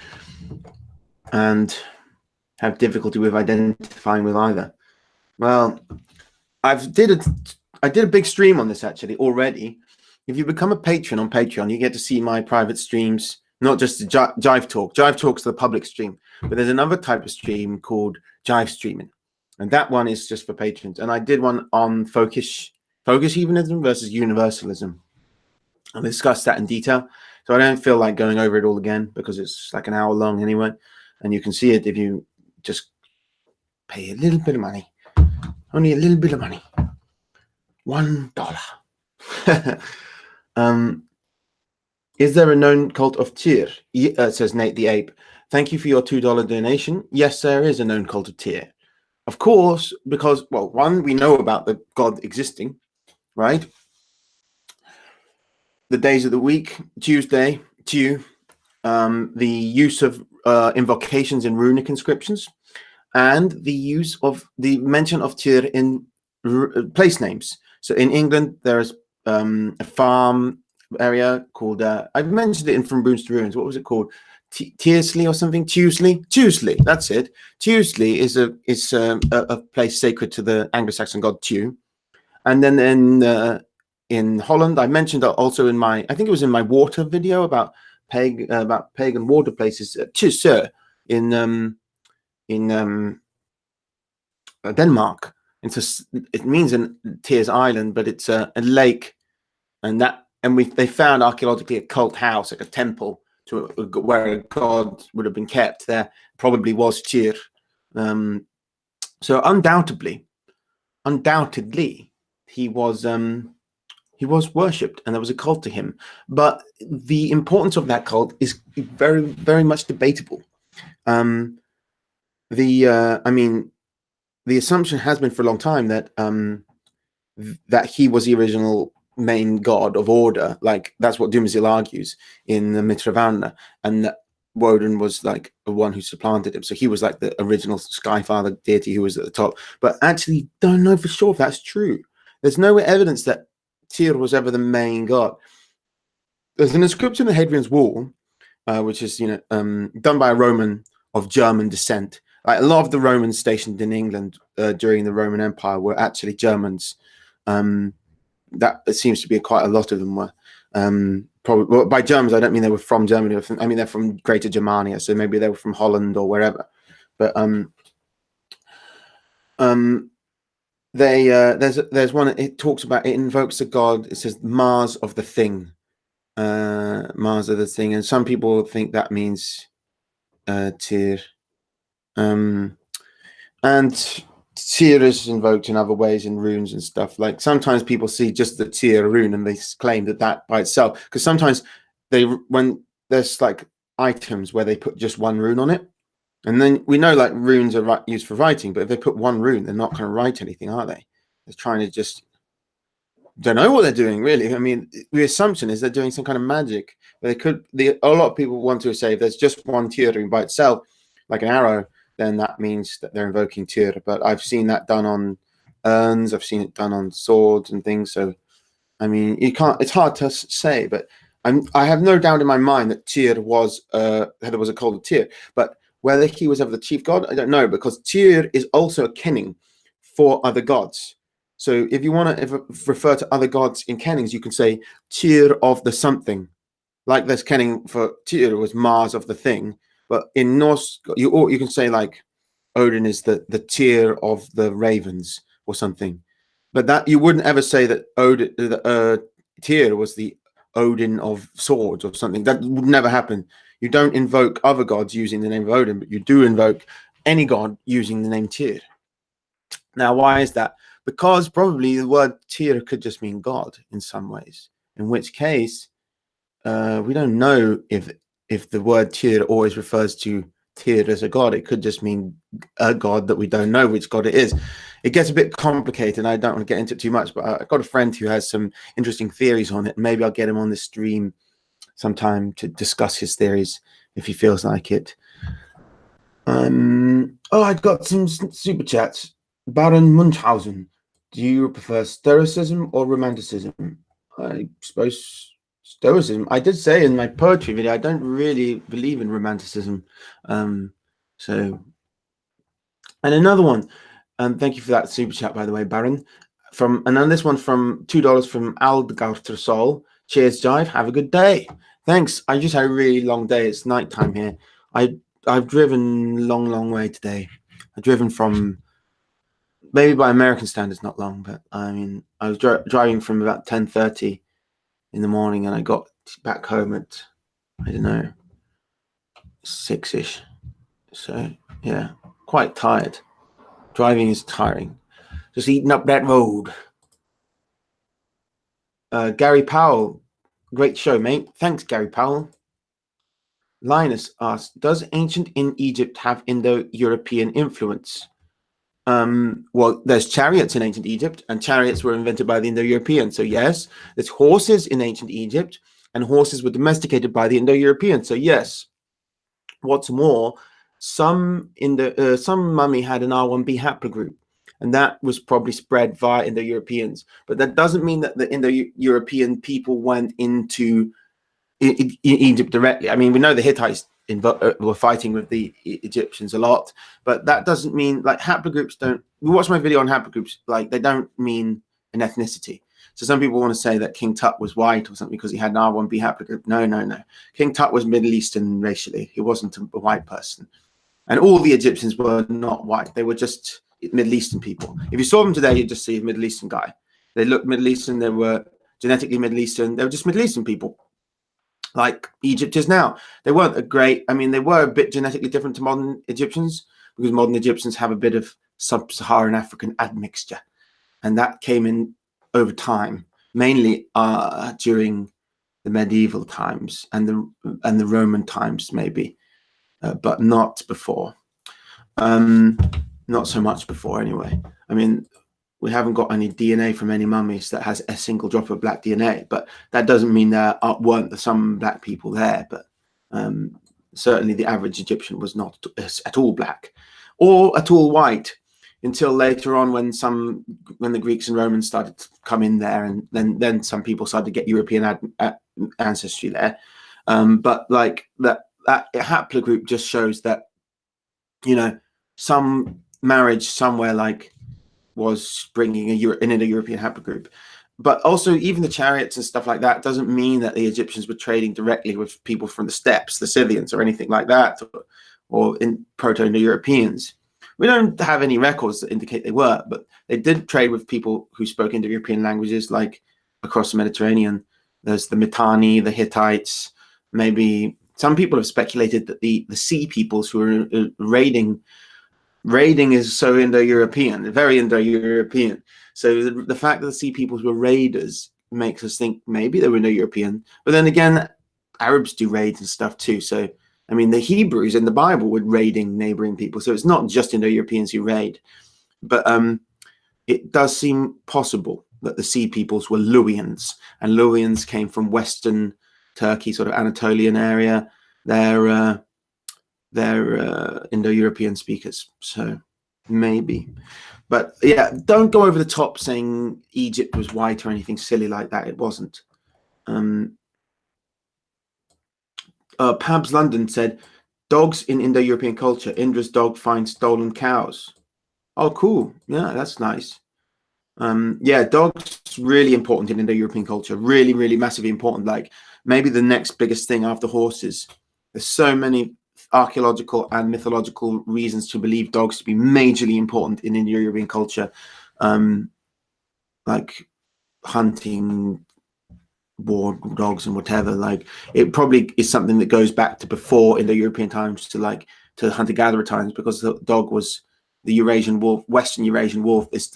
and have difficulty with identifying with either. Well, I did a big stream on this actually already. If you become a patron on Patreon, you get to see my private streams, not just the Jive Talk. Jive Talk's the public stream, but there's another type of stream called Jive Streaming. And that one is just for patrons. And I did one on focus heathenism versus universalism. I discussed that in detail. So I don't feel like going over it all again because it's like an hour long anyway. And you can see it if you just pay a little bit of money. Only a little bit of money. $1. Is there a known cult of Tyr? Says Nate the Ape. Thank you for your $2 donation. Yes, there is a known cult of Tyr. Of course, because, well, one, we know about the god existing, right? The days of the week, Tuesday, Tew, the use of invocations in runic inscriptions, and the use of the mention of Tyr in place names. So in England, there's a farm area called, I mentioned it in From Ruins to Ruins. What was it called? Tiersley or something? Tuesley, that's it. Tuesley is a place sacred to the Anglo-Saxon god Tew. And then in Holland, I mentioned also in I think it was in my water video about pagan water places, Tysø in Denmark. It means Tyr's Island, but it's a lake, and they found archaeologically a cult house, like a temple where a god would have been kept, there probably was Tyr. So undoubtedly, he was worshipped, and there was a cult to him. But the importance of that cult is very, very much debatable. I mean, the assumption has been for a long time that that he was the original main god of order. Like, that's what Dumezil argues in the Mitra-Varuna, and that Woden was like the one who supplanted him. So he was like the original Sky Father deity who was at the top. But actually, don't know for sure if that's true. There's no evidence that Tyr was ever the main god. There's an inscription in Hadrian's Wall, which is done by a Roman of German descent. Like, a lot of the Romans stationed in England during the Roman Empire were actually Germans. That it seems to be quite a lot of them were. Probably, well, by Germans, I don't mean they were from Germany. I mean they're from Greater Germania, so maybe they were from Holland or wherever. But there's one. It talks about, it invokes a god. It says Mars of the Thing, Mars of the Thing, and some people think that means Tyr. And Tyr is invoked in other ways in runes and stuff. Like, sometimes people see just the Tyr rune and they claim that by itself, because sometimes when there's like items where they put just one rune on it, and then we know like runes are used for writing, but if they put one rune, they're not going to write anything, are they? They're trying to just, don't know what they're doing, really. I mean, the assumption is they're doing some kind of magic. But a lot of people want to say if there's just one Tyr rune by itself, like an arrow, then that means that they're invoking Tyr. But I've seen that done on urns. I've seen it done on swords and things. So, I mean, it's hard to say, but I have no doubt in my mind that Tyr was, there was a cult of Tyr. But whether he was ever the chief god, I don't know, because Tyr is also a kenning for other gods. So if you want to refer to other gods in kennings, you can say Tyr of the something. Like, this kenning for Tyr was Mars of the Thing. But in Norse, you can say like Odin is the Tyr of the ravens or something. But that you wouldn't ever say that Tyr was the Odin of swords or something. That would never happen. You don't invoke other gods using the name of Odin, but you do invoke any god using the name Tyr. Now, why is that? Because probably the word Tyr could just mean God in some ways. In which case, we don't know if the word Tyr always refers to Tyr as a god. It could just mean a god that we don't know which god it is. It gets a bit complicated, and I don't want to get into it too much, but I've got a friend who has some interesting theories on it. Maybe I'll get him on the stream sometime to discuss his theories if he feels like it. I got some super chats. Baron Munchausen, do you prefer Stoicism or Romanticism? I suppose Stoicism. I did say in my poetry video I don't really believe in Romanticism. And another one, thank you for that super chat, by the way, Baron. And then this one from $2 from Aldgartersol. Cheers, Jive. Have a good day. Thanks. I just had a really long day. It's nighttime here. I've driven long way today. I've driven from, maybe by American standards, not long, but I mean, I was driving from about 10:30 in the morning, and I got back home at, I don't know, 6-ish. So yeah, quite tired. Driving is tiring. Just eating up that road. Gary Powell, great show, mate. Thanks, Gary Powell. Linus asks, does ancient Egypt have Indo-European influence? Well, there's chariots in ancient Egypt, and chariots were invented by the Indo-Europeans. So yes, there's horses in ancient Egypt, and horses were domesticated by the Indo-Europeans. So yes. What's more, some mummy had an R1b haplogroup, and that was probably spread via Indo-Europeans. But that doesn't mean that the Indo-European people went into Egypt directly. I mean, we know the Hittites were fighting with the Egyptians a lot, but that doesn't mean, like, haplogroups don't. We watched my video on haplogroups, like, they don't mean an ethnicity. So some people want to say that King Tut was white or something because he had an R1b haplogroup. No. King Tut was Middle Eastern racially. He wasn't a white person. And all the Egyptians were not white. They were just Middle Eastern people. If you saw them today, you'd just see a Middle Eastern guy. They looked Middle Eastern. They were genetically Middle Eastern. They were just Middle Eastern people. like Egypt is now. They weren't a great, I mean, they were a bit genetically different to modern Egyptians, because modern Egyptians have a bit of sub-Saharan African admixture, and that came in over time, mainly during the medieval times and the Roman times, maybe, but not before. Not so much before, anyway. I mean, we haven't got any DNA from any mummies that has a single drop of black DNA, but that doesn't mean there weren't some black people there. But certainly the average Egyptian was not at all black or at all white until later on, when the Greeks and Romans started to come in there, and then some people started to get European ancestry there. But like that haplogroup just shows that, you know, some marriage somewhere like was bringing an Indo-European haplogroup. But also, even the chariots and stuff like that doesn't mean that the Egyptians were trading directly with people from the steppes, the Scythians, or anything like that, or in proto-indo-Europeans. We don't have any records that indicate they were, but they did trade with people who spoke Indo-European languages, like across the Mediterranean. There's the Mitanni, the Hittites. Maybe some people have speculated that the sea peoples who were raiding is so Indo-European, very Indo-European. So the fact that the sea peoples were raiders makes us think maybe they were Indo-European. But then again, Arabs do raids and stuff too. So, I mean, the Hebrews in the Bible were raiding neighboring people. So it's not just Indo-Europeans who raid. But it does seem possible that the sea peoples were Luwians. And Luwians came from Western Turkey, sort of Anatolian area. They're Indo-European speakers, so maybe. But yeah, don't go over the top saying Egypt was white or anything silly like that. It wasn't. Pabs London said, dogs in Indo-European culture. Indra's dog finds stolen cows. Oh, cool. Yeah, that's nice. Yeah, dogs really important in Indo-European culture. Really, really massively important. Like maybe the next biggest thing after horses. There's so many archaeological and mythological reasons to believe dogs to be majorly important in Indo-European culture, like hunting, war dogs and whatever. Like it probably is something that goes back to before Indo-European times, to hunter-gatherer times, because the dog was the Eurasian wolf. Western Eurasian wolf is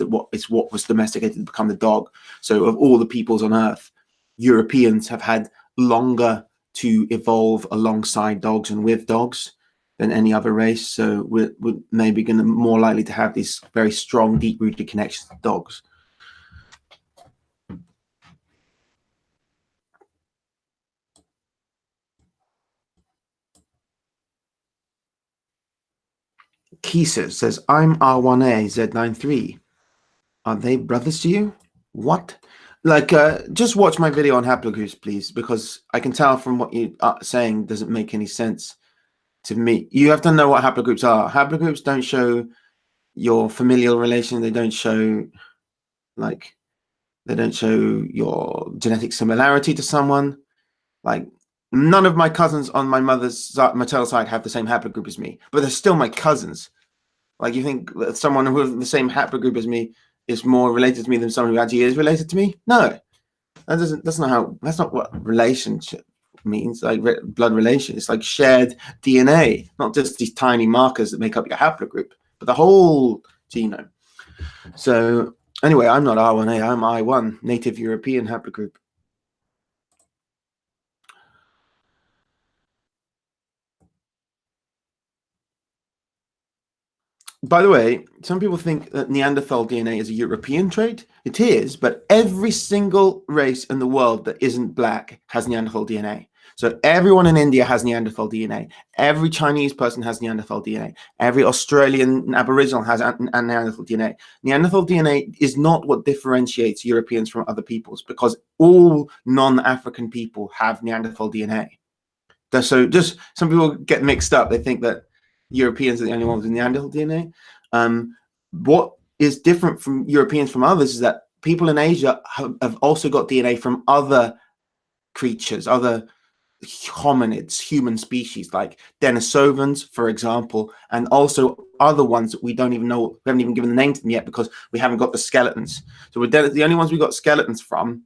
what was domesticated to become the dog. So of all the peoples on earth, Europeans have had longer to evolve alongside dogs and with dogs than any other race. So we're maybe going to more likely to have these very strong, deep-rooted connections to dogs. Kisa says, I'm R1A Z93. Are they brothers to you? What? Like, just watch my video on haplogroups, please, because I can tell from what you are saying doesn't make any sense to me. You have to know what haplogroups are. Haplogroups don't show your familial relation. They don't show, like, they don't show your genetic similarity to someone. Like, none of my cousins on my mother's maternal side have the same haplogroup as me, but they're still my cousins. Like, you think that someone who has the same haplogroup as me is more related to me than someone who actually is related to me? No, that's not what relationship means. Like blood relation, it's like shared DNA, not just these tiny markers that make up your haplogroup, but the whole genome. So anyway, I'm not R1A, I'm I1, native European haplogroup. By the way, some people think that Neanderthal DNA is a European trait. It is, but every single race in the world that isn't black has Neanderthal DNA. So everyone in India has Neanderthal DNA. Every Chinese person has Neanderthal DNA. Every Australian Aboriginal has Neanderthal DNA. Neanderthal DNA is not what differentiates Europeans from other peoples, because all non-African people have Neanderthal DNA. So just some people get mixed up. They think that Europeans are the only ones with Neanderthal DNA. What is different from Europeans from others is that people in Asia have also got DNA from other creatures, other hominids, human species, like Denisovans, for example, and also other ones that we don't even know, we haven't even given the name to them yet because we haven't got the skeletons. So we're the only ones we got skeletons from,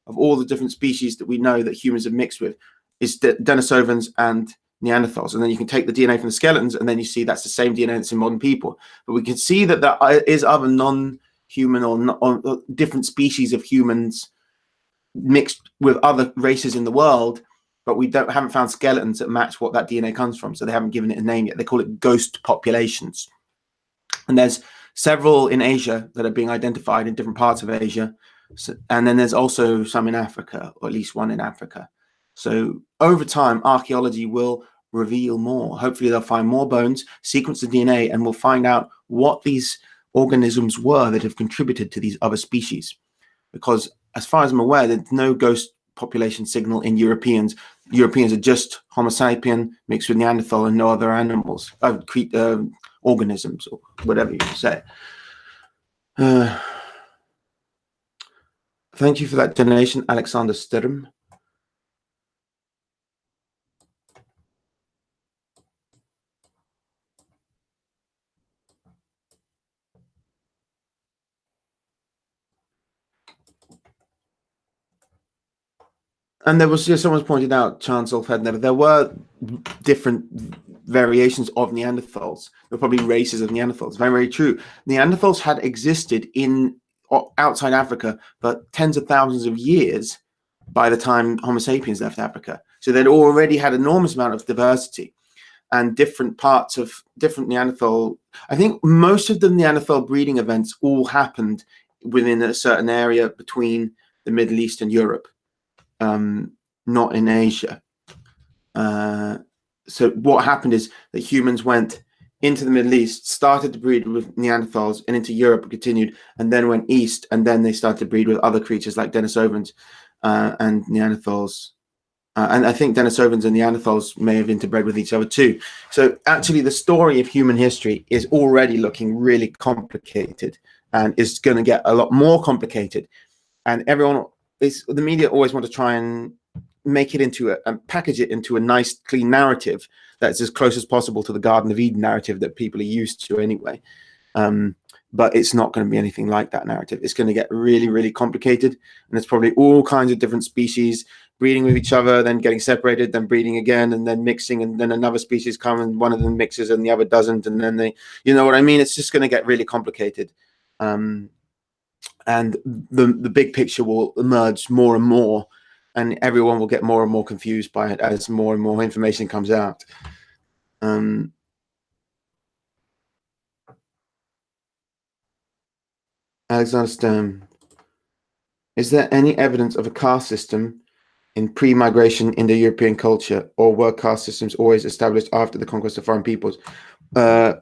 of all the different species that we know that humans have mixed with, is Denisovans and Neanderthals, and then you can take the DNA from the skeletons, and then you see that's the same DNA that's in modern people. But we can see that there is other non-human or different species of humans mixed with other races in the world, but we haven't found skeletons that match what that DNA comes from, so they haven't given it a name yet. They call it ghost populations. And there's several in Asia that are being identified in different parts of Asia. So, and then there's also some in Africa, or at least one in Africa. So over time, archaeology will reveal more. Hopefully they'll find more bones, sequence the DNA, and we'll find out what these organisms were that have contributed to these other species. Because as far as I'm aware, there's no ghost population signal in Europeans. Europeans are just Homo sapien mixed with Neanderthal and no other animals, organisms, or whatever you say. Thank you for that donation, Alexander Sturm. And there was just, someone's pointed out, Chancellor Fedner, there were different variations of Neanderthals. There were probably races of Neanderthals. Very, very true. Neanderthals had existed outside Africa for tens of thousands of years by the time Homo sapiens left Africa. So they'd already had an enormous amount of diversity and different parts of different Neanderthal. I think most of the Neanderthal breeding events all happened within a certain area between the Middle East and Europe. Not in Asia. So what happened is that humans went into the Middle East, started to breed with Neanderthals, and into Europe continued, and then went east, and then they started to breed with other creatures like Denisovans and Neanderthals. And I think Denisovans and Neanderthals may have interbred with each other too. So actually the story of human history is already looking really complicated, and is going to get a lot more complicated. And the media always want to try and make it into and package it into a nice, clean narrative that's as close as possible to the Garden of Eden narrative that people are used to anyway. But it's not going to be anything like that narrative. It's going to get really, really complicated, and there's probably all kinds of different species breeding with each other, then getting separated, then breeding again, and then mixing, and then another species come and one of them mixes and the other doesn't, and then they, you know what I mean? It's just going to get really complicated. And the big picture will emerge more and more, and everyone will get more and more confused by it as more and more information comes out. Alexander Stern, is there any evidence of a caste system in pre-migration Indo-European culture, or were caste systems always established after the conquest of foreign peoples?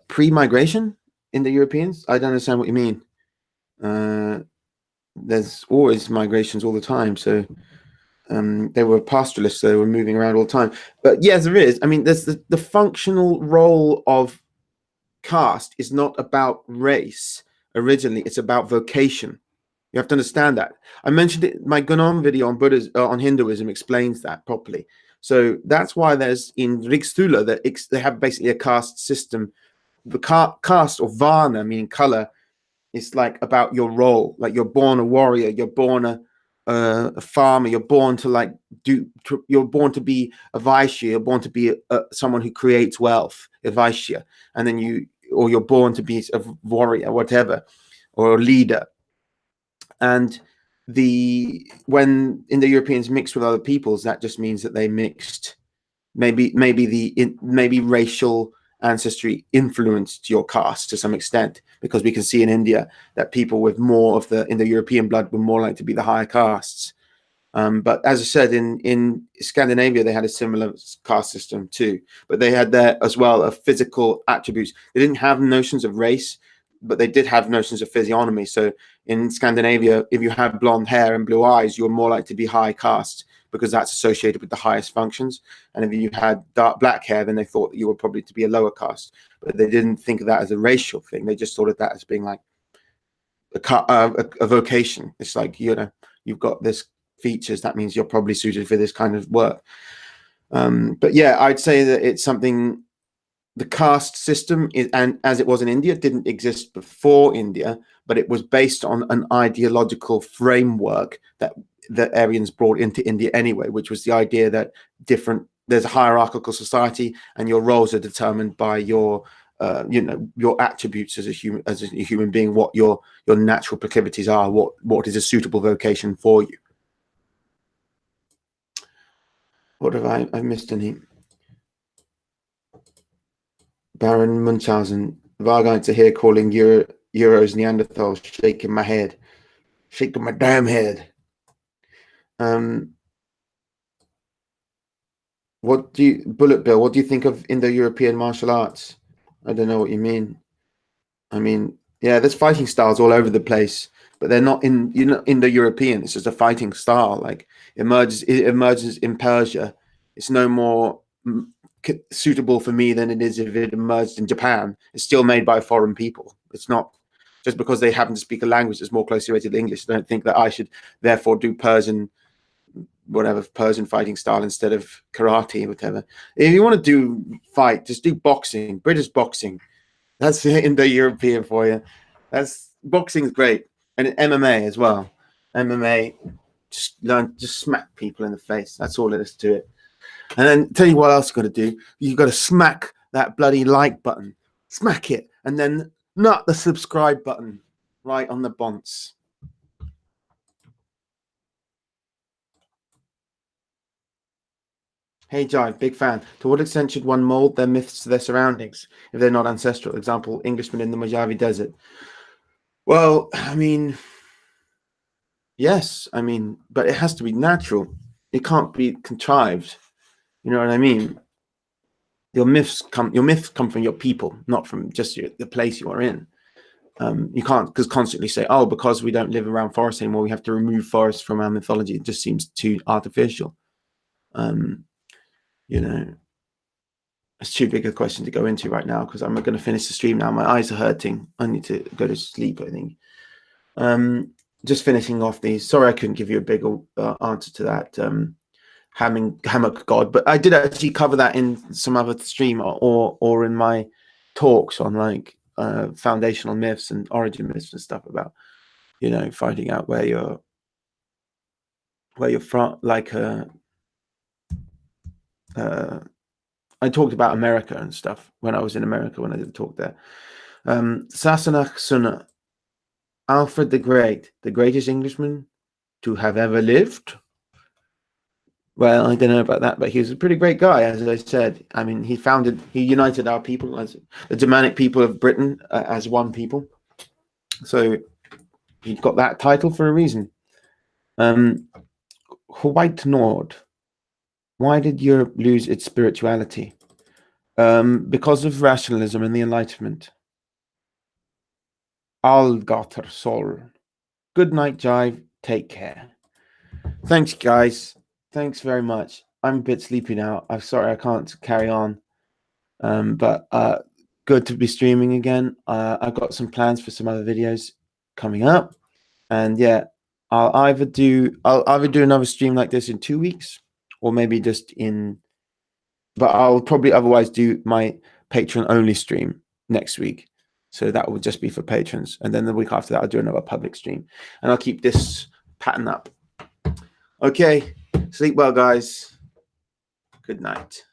Pre-migration Indo-Europeans? I don't understand what you mean. There's always migrations all the time, so they were pastoralists, so they were moving around all the time. But yes, there is. I mean, there's the functional role of caste is not about race originally, it's about vocation. You have to understand that. I mentioned it, my Gunam video on on Hinduism explains that properly. So that's why there's in Rigstula that they have basically a caste system. The caste, or Varna, meaning color, is like about your role. Like you're born a warrior, you're born a farmer, you're born to you're born to be a Vaishya, you're born to be someone who creates wealth, a Vaishya, and then you're born to be a warrior, whatever, or a leader. And when Indo-Europeans mixed with other peoples, that just means that they mixed. Maybe racial ancestry influenced your caste to some extent, because we can see in India that people with more of the Indo-European blood were more likely to be the higher castes. But as I said, in Scandinavia, they had a similar caste system too, but they had there as well of physical attributes. They didn't have notions of race, but they did have notions of physiognomy. So in Scandinavia, if you have blonde hair and blue eyes, you're more likely to be high caste, because that's associated with the highest functions. And if you had black hair, then they thought that you were probably to be a lower caste. But they didn't think of that as a racial thing. They just thought of that as being like a vocation. It's like, you've got this features, that means you're probably suited for this kind of work. But yeah, I'd say that it's something. The caste system and as it was in India, didn't exist before India, but it was based on an ideological framework that that Aryans brought into India anyway, which was the idea that there's a hierarchical society, and your roles are determined by your your attributes as a human being, what your natural proclivities are, what is a suitable vocation for you. What have I missed any? Baron Munchausen, Vargeinzer here calling Euros Neanderthals, shaking my head. Shaking my damn head. What do you, Bullet Bill, what do you think of Indo-European martial arts? I don't know what you mean. I mean, yeah, there's fighting styles all over the place, but they're not Indo-European. It's just a fighting style. Like it emerges in Persia. It's no more suitable for me than it is if it emerged in Japan. It's still made by foreign people. It's not just because they happen to speak a language that's more closely related to English. I don't think that I should therefore do Persian fighting style instead of karate, whatever. If you want to do fight, just do boxing, British boxing. That's Indo-European for you. Boxing's great, and MMA as well. MMA, just smack people in the face. That's all it is to it. And then tell you what else you got to do. You got to smack that bloody like button, smack it, and then not the subscribe button right on the bonce. Hey Jive, big fan. To what extent should one mold their myths to their surroundings if they're not ancestral? Example, Englishmen in the Mojave Desert. Well, I mean, yes, I mean, but it has to be natural. It can't be contrived. You know what I mean? Your myths come from your people, not from just the place you are in. You can't constantly say, oh, because we don't live around forests anymore, we have to remove forests from our mythology. It just seems too artificial. You know, it's too big a question to go into right now because I'm going to finish the stream now. My eyes are hurting. I need to go to sleep, I think. Just finishing off these. Sorry, I couldn't give you a big answer to that hammock god, but I did actually cover that in some other stream or in my talks on like foundational myths and origin myths and stuff about, you know, finding out where you're from. Like I talked about America and stuff when I was in America when I did the talk there. Sassanach Sunna, Alfred the Great, the greatest Englishman to have ever lived. Well, I don't know about that, but he was a pretty great guy, as I said. I mean, he united our people, as the Germanic people of Britain, as one people. So he got that title for a reason. White Nord. Why did Europe lose its spirituality? Because of rationalism and the Enlightenment. Algater Sol. Good night, Jive. Take care. Thanks, guys. Thanks very much. I'm a bit sleepy now. I'm sorry I can't carry on. But good to be streaming again. I've got some plans for some other videos coming up. And yeah, I'll either do another stream like this in 2 weeks, or maybe but I'll probably otherwise do my patron only stream next week. So that will just be for patrons. And then the week after that, I'll do another public stream. And I'll keep this pattern up. Okay. Sleep well, guys. Good night.